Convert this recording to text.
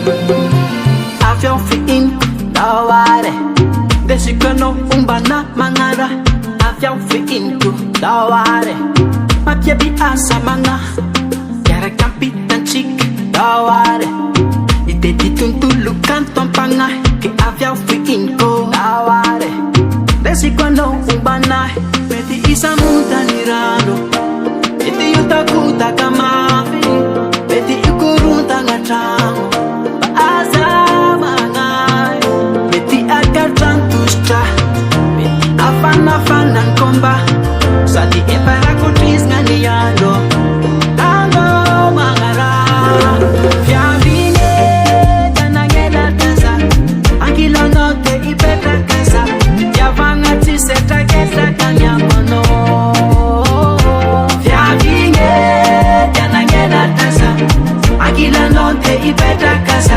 Avião fiin daware Desikano umbana mangara Avião fiin tu daware Mapiebi asa manga Yara kampitan chik daware Ite tituntulu kanton panga Ke avião fiin ko daware Desikano umbana Meti isa muta nirano Meti yuta kuta kamafi Meti ikurunta ngatrango Afana nkomba Sadi epara kutris nganiando Tango mangara Fiavine Tanangela tasa Angilo note ipetra kasa Fiavanga tiseta kesa kanyamono Fiavine Tanangela tasa Angilo note ipetra kasa